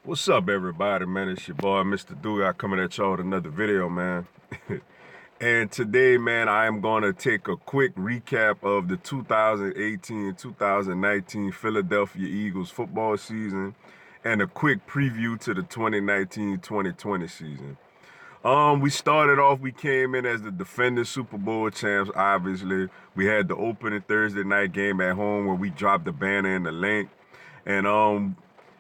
What's up, everybody, man? It's your boy, Mr. Dewey. Coming at y'all with another video, man. And today, man, I am going to take a quick recap of the 2018-2019 Philadelphia Eagles football season and a quick preview to the 2019-2020 season. We started off, we came in as the defending Super Bowl champs, obviously. We had the opening Thursday night game at home where we dropped the banner and the link. And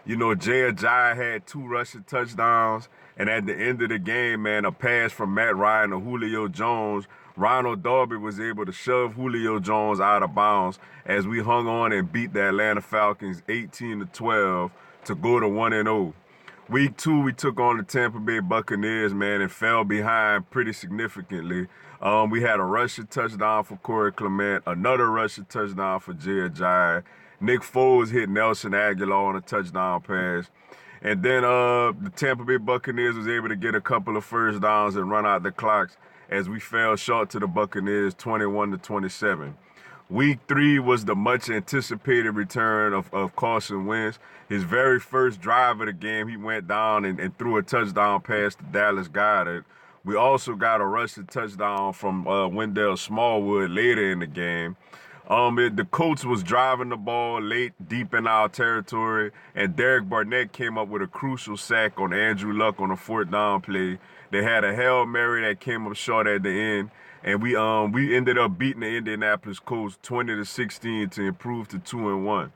Jay Ajayi had 2 rushing touchdowns. And at the end of the game, man, a pass from Matt Ryan to Julio Jones. Ronald Darby was able to shove Julio Jones out of bounds as we hung on and beat the Atlanta Falcons 18-12 to go to 1-0. Week 2, we took on the Tampa Bay Buccaneers, man, and fell behind pretty significantly. We had a rushing touchdown for Corey Clement, another rushing touchdown for Jay Ajayi. Nick Foles hit Nelson Agholor on a touchdown pass. And then the Tampa Bay Buccaneers was able to get a couple of first downs and run out the clocks as we fell short to the Buccaneers 21-27. Week 3 was the much anticipated return of Carson Wentz. His very first drive of the game, he went down and threw a touchdown pass to Dallas Goedert. We also got a rushing touchdown from Wendell Smallwood later in the game. The Colts was driving the ball late, deep in our territory, and Derek Barnett came up with a crucial sack on Andrew Luck on a 4th down play. They had a Hail Mary that came up short at the end, and we ended up beating the Indianapolis Colts 20-16 to improve to 2-1.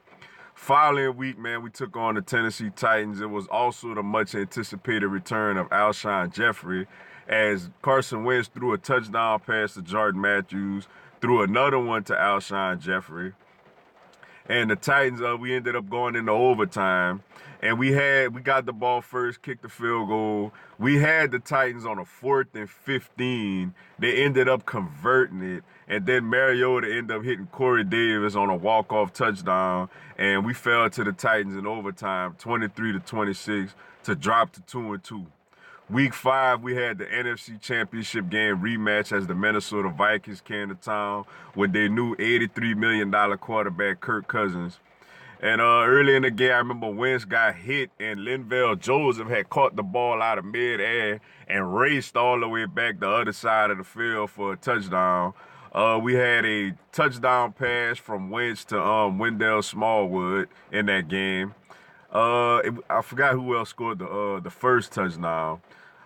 Following week, man, we took on the Tennessee Titans. It was also the much anticipated return of Alshon Jeffrey as Carson Wentz threw a touchdown pass to Jordan Matthews, threw another one to Alshon Jeffrey. And the Titans, we ended up going into overtime. And we got the ball first, kicked the field goal. We had the Titans on a 4th and 15. They ended up converting it. And then Mariota ended up hitting Corey Davis on a walk-off touchdown. And we fell to the Titans in overtime, 23-26, to drop to 2-2. Week 5, we had the NFC Championship game rematch as the Minnesota Vikings came to town with their new $83 million quarterback, Kirk Cousins. And early in the game, I remember Wentz got hit, and Linval Joseph had caught the ball out of midair and raced all the way back the other side of the field for a touchdown. We had a touchdown pass from Wentz to Wendell Smallwood in that game. I forgot who else scored the first touchdown.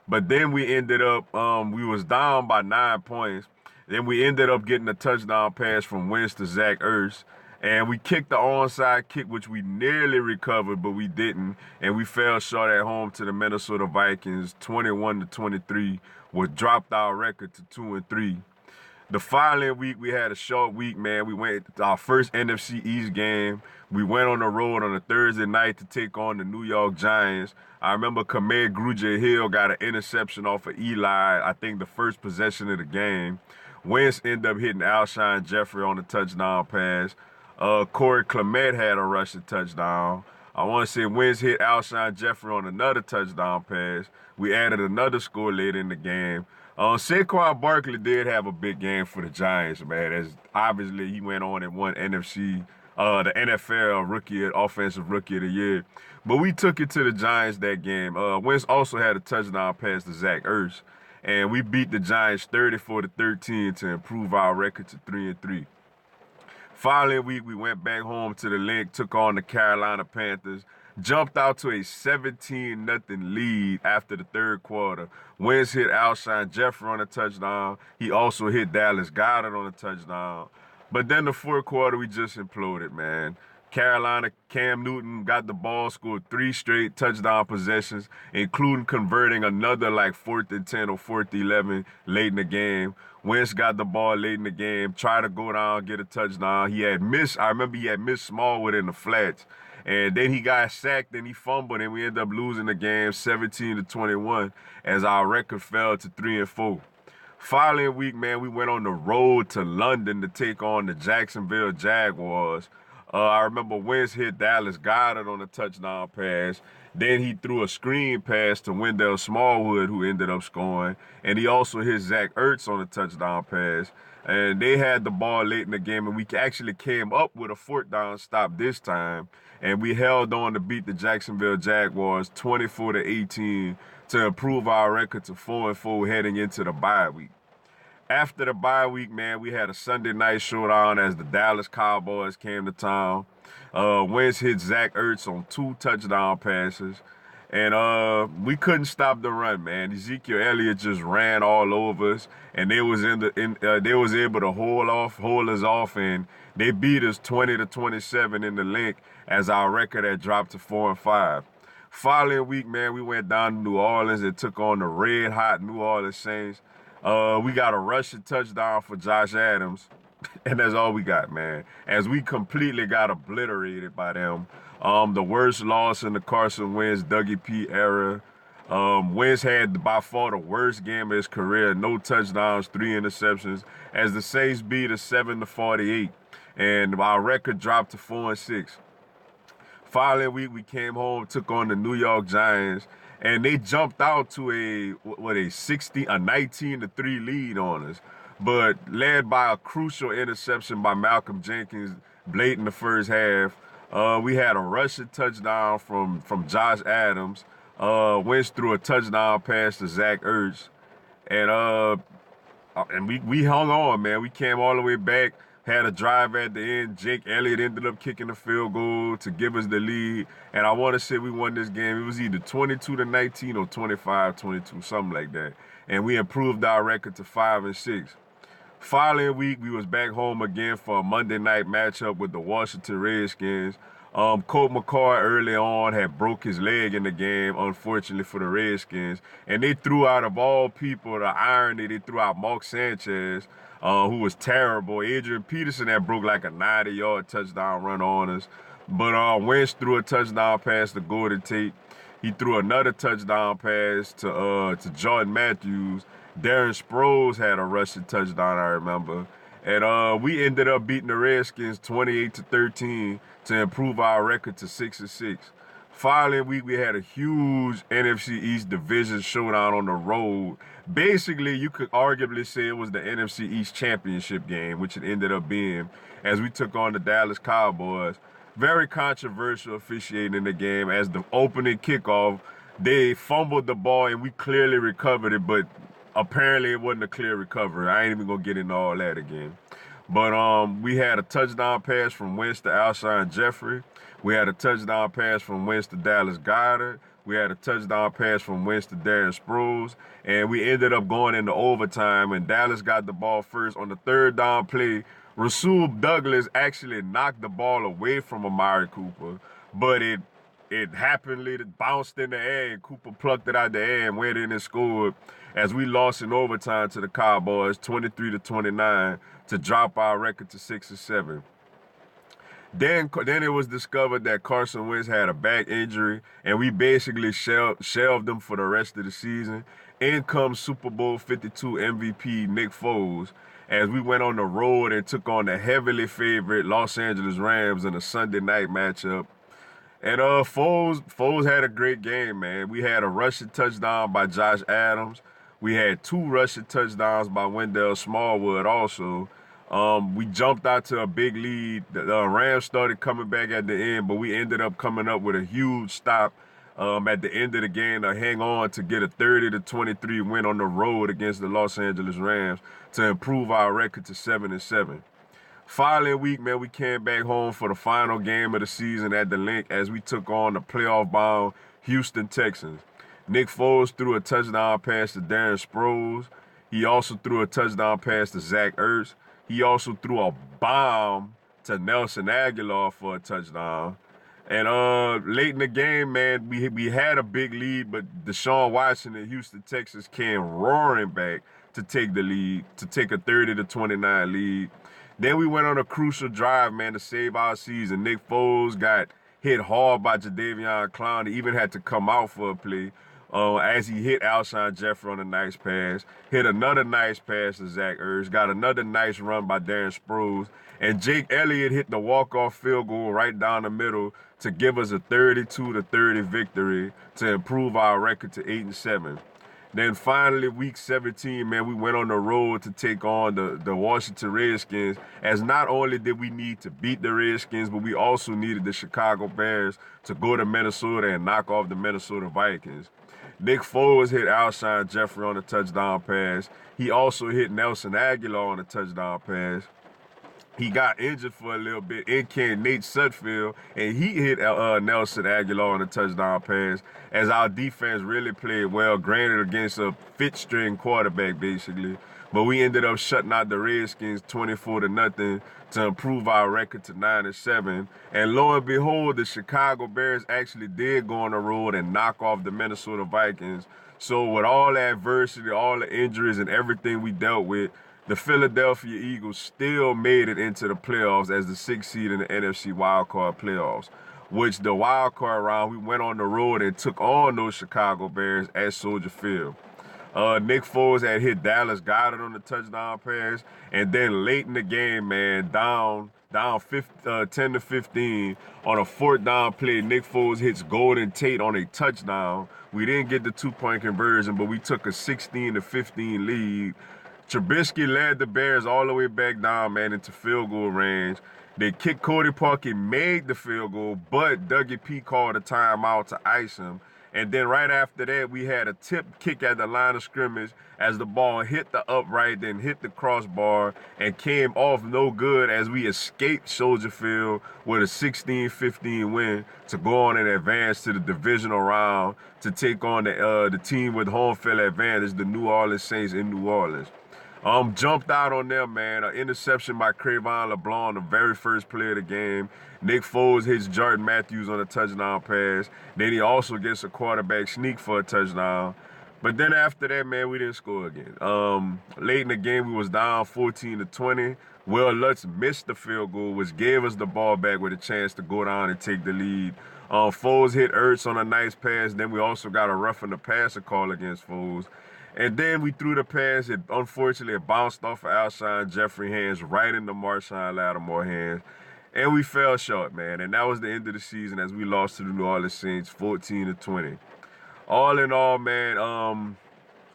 But then we ended up, we was down by 9 points. Then we ended up getting a touchdown pass from Wentz to Zach Ertz. And we kicked the onside kick, which we nearly recovered, but we didn't. And we fell short at home to the Minnesota Vikings, 21-23, which dropped our record to 2-3. The following week, we had a short week, man. We went to our first NFC East game. We went on the road on a Thursday night to take on the New York Giants. I remember Kameer Grugier-Hill got an interception off of Eli, I think the first possession of the game. Wentz ended up hitting Alshon Jeffrey on a touchdown pass. Corey Clement had a rushing touchdown. I want to say Wentz hit Alshon Jeffrey on another touchdown pass. We added another score later in the game. Saquon Barkley did have a big game for the Giants, man. As obviously he went on and won the NFL Offensive Rookie of the Year. But we took it to the Giants that game. Wentz also had a touchdown pass to Zach Ertz, and we beat the Giants 34-13 to improve our record to 3-3. Following week, we went back home to the Link, took on the Carolina Panthers, jumped out to a 17-0 lead after the 3rd quarter. Wentz hit Alshon Jeffrey on a touchdown. He also hit Dallas Goedert on a touchdown. But then the 4th quarter, we just imploded, man. Carolina, Cam Newton got the ball, scored 3 straight touchdown possessions, including converting another like 4th and 10 or 4th and 11 late in the game. Wentz got the ball late in the game, tried to go down, get a touchdown. I remember he had missed Smallwood in the flats. And then he got sacked and he fumbled, and we ended up losing the game 17-21 as our record fell to 3-4. Following week, man, we went on the road to London to take on the Jacksonville Jaguars. I remember Wentz hit Dallas Goedert on a touchdown pass. Then he threw a screen pass to Wendell Smallwood, who ended up scoring. And he also hit Zach Ertz on a touchdown pass. And they had the ball late in the game, and we actually came up with a 4th down stop this time. and we held on to beat the Jacksonville Jaguars 24-18 to improve our record to 4-4 heading into the bye week. After the bye week, man, we had a Sunday night showdown as the Dallas Cowboys came to town. Wentz hit Zach Ertz on 2 touchdown passes. And we couldn't stop the run, man. Ezekiel Elliott just ran all over us, and they was they was able to hold us off, and they beat us 20-27 in the link as our record had dropped to 4-5. Following week, man, we went down to New Orleans and took on the red hot New Orleans Saints. We got a rushing touchdown for Josh Adams, and that's all we got, man. As we completely got obliterated by them. The worst loss in the Carson Wentz, Dougie P era. Wentz had by far the worst game of his career. No touchdowns, 3 interceptions. As the Saints beat us 7-48, and our record dropped to 4-6. Following week, we came home, took on the New York Giants, and they jumped out to a 19-3 lead on us, but led by a crucial interception by Malcolm Jenkins late in the first half. We had a rushing touchdown from Josh Adams. Wentz threw a touchdown pass to Zach Ertz, and we hung on, man. We came all the way back. Had a drive at the end. Jake Elliott ended up kicking the field goal to give us the lead. And I want to say we won this game. It was either 22-19 or 25-22, something like that. And we improved our record to 5-6. Following week, we was back home again for a Monday night matchup with the Washington Redskins. Colt McCoy early on had broke his leg in the game, unfortunately for the Redskins. And they threw out, of all people, the irony, they threw out Mark Sanchez, who was terrible. Adrian Peterson had broke like a 90-yard touchdown run on us. But Wentz threw a touchdown pass to Gordon Tate. He threw another touchdown pass to Jordan Matthews. Darren Sproles had a rushing touchdown, I remember. And we ended up beating the Redskins 28-13 to improve our record to 6-6. Following week, we had a huge NFC East division showdown on the road. Basically, you could arguably say it was the NFC East championship game, which it ended up being, as we took on the Dallas Cowboys. Very controversial officiating in the game. As the opening kickoff, they fumbled the ball and we clearly recovered it, but apparently it wasn't a clear recovery. I ain't even gonna get into all that again. But we had a touchdown pass from Wentz to Alshon Jeffrey. We had a touchdown pass from Wentz to Dallas Goedert. We had a touchdown pass from Wentz to Darren Sproles. And we ended up going into overtime, and Dallas got the ball first. On the third down play, Rasul Douglas actually knocked the ball away from Amari Cooper, but it happily bounced in the air, and Cooper plucked it out the air and went in and scored as we lost in overtime to the Cowboys 23-29 to drop our record to 6-7. Then it was discovered that Carson Wentz had a back injury, and we basically shelved him for the rest of the season. In comes Super Bowl 52 MVP Nick Foles, as we went on the road and took on the heavily favored Los Angeles Rams in a Sunday night matchup. And Foles had a great game, man. We had a rushing touchdown by Josh Adams. We had 2 rushing touchdowns by Wendell Smallwood also. We jumped out to a big lead. The Rams started coming back at the end, but we ended up coming up with a huge stop at the end of the game to hang on to get a 30-23 win on the road against the Los Angeles Rams to improve our record to 7-7. Following week, man, we came back home for the final game of the season at the Link as we took on the playoff-bound Houston Texans. Nick Foles threw a touchdown pass to Darren Sproles. He also threw a touchdown pass to Zach Ertz. He also threw a bomb to Nelson Aguilar for a touchdown. And late in the game, man, we had a big lead, but Deshaun Watson and Houston Texans came roaring back to take the lead, to take a 30-29 lead. Then we went on a crucial drive, man, to save our season. Nick Foles got hit hard by Jadeveon Clowney. He even had to come out for a play as he hit Alshon Jeffrey on a nice pass. Hit another nice pass to Zach Ertz. Got another nice run by Darren Sproles. And Jake Elliott hit the walk-off field goal right down the middle to give us a 32-30 victory to improve our record to 8-7. Then finally, week 17, man, we went on the road to take on the Washington Redskins. As not only did we need to beat the Redskins, but we also needed the Chicago Bears to go to Minnesota and knock off the Minnesota Vikings. Nick Foles hit Alshon Jeffrey on a touchdown pass. He also hit Nelson Aguilar on a touchdown pass. He got injured for a little bit. In came Nate Sudfeld, and he hit Nelson Aguilar on a touchdown pass. As our defense really played well, granted against a fifth-string quarterback, basically. But we ended up shutting out the Redskins 24-0 to improve our record to 9-7. And lo and behold, the Chicago Bears actually did go on the road and knock off the Minnesota Vikings. So with all the adversity, all the injuries, and everything we dealt with, the Philadelphia Eagles still made it into the playoffs as the 6th seed in the NFC wildcard playoffs, which the wildcard round, we went on the road and took on those Chicago Bears at Soldier Field. Nick Foles had hit Dallas Goedert on the touchdown pass, and then late in the game, man, down 10-15 on a 4th down play, Nick Foles hits Golden Tate on a touchdown. We didn't get the 2-point conversion, but we took a 16-15 lead. Trubisky led the Bears all the way back down, man, into field goal range. They kicked Cody Parkey, made the field goal, but Dougie P called a timeout to ice him. And then right after that, we had a tip kick at the line of scrimmage as the ball hit the upright, then hit the crossbar, and came off no good as we escaped Soldier Field with a 16-15 win to go on and advance to the divisional round to take on the team with home field advantage, the New Orleans Saints in New Orleans. Jumped out on them, man. An interception by Cre'Von LeBlanc, the very first play of the game. Nick Foles hits Jordan Matthews on a touchdown pass. Then he also gets a quarterback sneak for a touchdown. But then after that, man, we didn't score again. Late in the game, we was down 14-20. Will Lutz missed the field goal, which gave us the ball back with a chance to go down and take the lead. Foles hit Ertz on a nice pass. Then we also got a roughing the passer call against Foles. And then we threw the pass. Unfortunately, it bounced off of Alshon Jeffrey hands right into Marshon Lattimore hands. And we fell short, man. And that was the end of the season as we lost to the New Orleans Saints 14-20. All in all, man,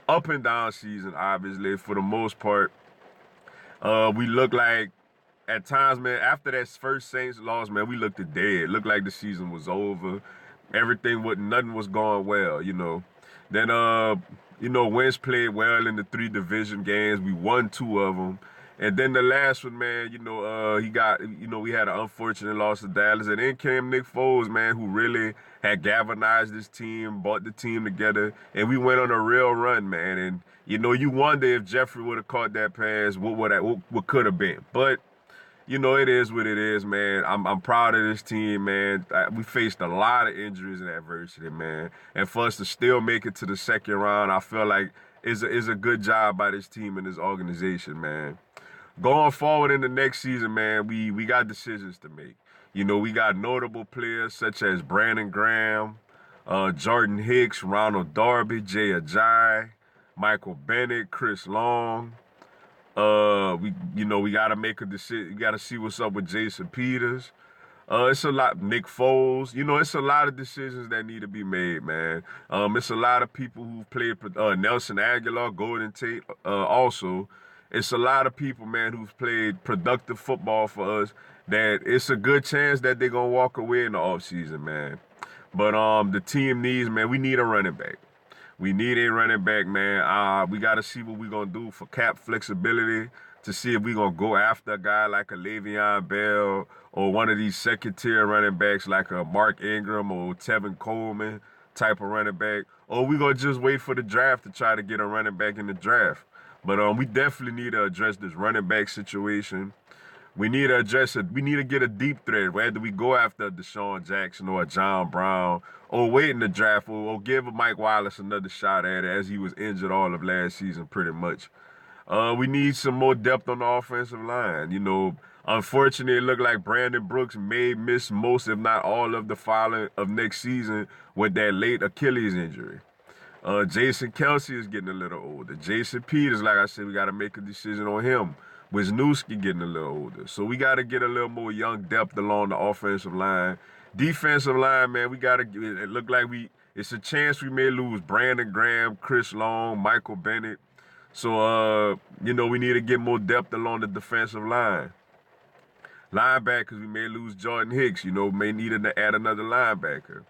up and down season, obviously, for the most part. We looked like, at times, man, after that first Saints loss, man, we looked dead. It looked like the season was over. Nothing was going well, you know. Then, Wentz played well in the 3 division games. We won 2 of them. And then the last one, man, we had an unfortunate loss to Dallas. And then came Nick Foles, man, who really had galvanized this team, brought the team together. And we went on a real run, man. And, you wonder if Jeffrey would have caught that pass, what could have been. But, it is what it is, man. I'm proud of this team, man. We faced a lot of injuries and adversity, man. And for us to still make it to the second round, I feel like is a good job by this team and this organization, man. Going forward in the next season, man, we got decisions to make. We got notable players such as Brandon Graham, Jordan Hicks, Ronald Darby, Jay Ajayi, Michael Bennett, Chris Long. We got to make a decision. We got to see what's up with Jason Peters. It's a lot. Nick Foles. It's a lot of decisions that need to be made, man. It's a lot of people who've played. Nelson Aguilar, Golden Tate. Also, it's a lot of people, man, who've played productive football for us. That it's a good chance that they're gonna walk away in the offseason, man. But the team needs, man. We need a running back. We need a running back, man. We got to see what we're going to do for cap flexibility to see if we're going to go after a guy like a Le'Veon Bell or one of these second-tier running backs like a Mark Ingram or Tevin Coleman type of running back. Or we going to just wait for the draft to try to get a running back in the draft. But we definitely need to address this running back situation. We need to address it. We need to get a deep threat. Whether we go after a Deshaun Jackson or a John Brown or wait in the draft or give Mike Wallace another shot at it as he was injured all of last season pretty much. We need some more depth on the offensive line. Unfortunately, it looked like Brandon Brooks may miss most, if not all, of the following of next season with that late Achilles injury. Jason Kelce is getting a little older. Jason Peters, like I said, we got to make a decision on him. Wisniewski getting a little older. So we got to get a little more young depth along the offensive line. Defensive line, man, it look like It's a chance we may lose Brandon Graham, Chris Long, Michael Bennett. So, we need to get more depth along the defensive line. Linebackers, we may lose Jordan Hicks. May need to add another linebacker.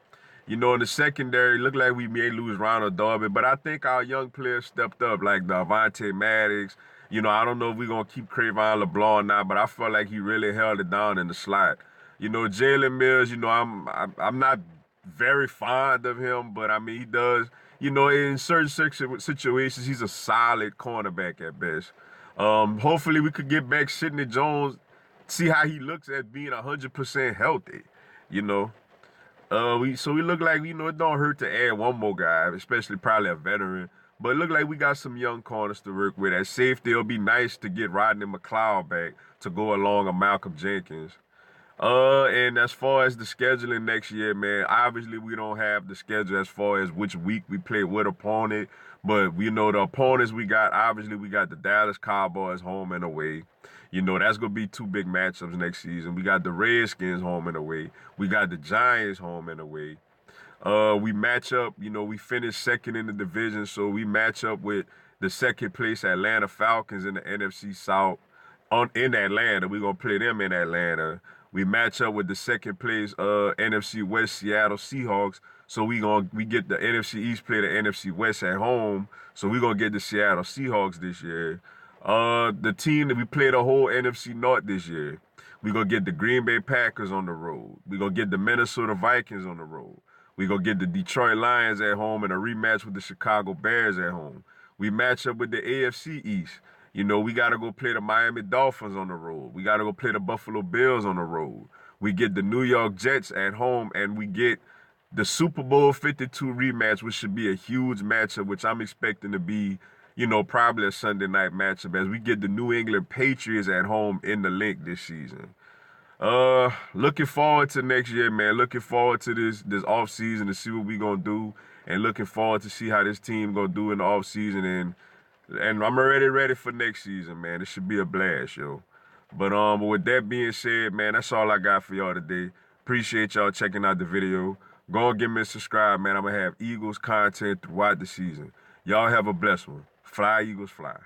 In the secondary, look like we may lose Ronald Darby, but I think our young players stepped up, like Davante Maddox. I don't know if we're gonna keep Cravon LeBlanc now, but I felt like he really held it down in the slot. Jalen Mills. I'm not very fond of him, but I mean he does. In certain situations, he's a solid cornerback at best. Hopefully, we could get back Sidney Jones, see how he looks at being 100% healthy. You know. We look like it don't hurt to add one more guy, especially probably a veteran. But it look like we got some young corners to work with. At safety, it'll be nice to get Rodney McLeod back to go along with Malcolm Jenkins. And as far as the scheduling next year, man, obviously we don't have the schedule as far as which week we play what opponent. But we know the opponents we got. Obviously, we got the Dallas Cowboys home and away. That's gonna be two big matchups next season. We got the Redskins home and away. We got the Giants home and away. We match up. We finished second in the division, so we match up with the second place Atlanta Falcons in the NFC South. In Atlanta, we're gonna play them in Atlanta. We match up with the second place NFC West Seattle Seahawks. So we get the NFC East play the NFC West at home. So we're gonna get the Seattle Seahawks this year. The team that we play the whole NFC North this year. We're gonna get the Green Bay Packers on the road. We're gonna get the Minnesota Vikings on the road. We're gonna get the Detroit Lions at home in a rematch with the Chicago Bears at home. We match up with the AFC East. We got to go play the Miami Dolphins on the road. We got to go play the Buffalo Bills on the road. We get the New York Jets at home, and we get the Super Bowl 52 rematch, which should be a huge matchup, which I'm expecting to be, probably a Sunday night matchup as we get the New England Patriots at home in the Link this season. Looking forward to next year, man. Looking forward to this off season to see what we gonna do, and looking forward to see how this team gonna do in the off season, and I'm already ready for next season, man. It should be a blast, yo. But with that being said, man, that's all I got for y'all today. Appreciate y'all checking out the video. Go and give me a subscribe, man. I'm gonna have Eagles content throughout the season. Y'all have a blessed one. Fly, Eagles, fly.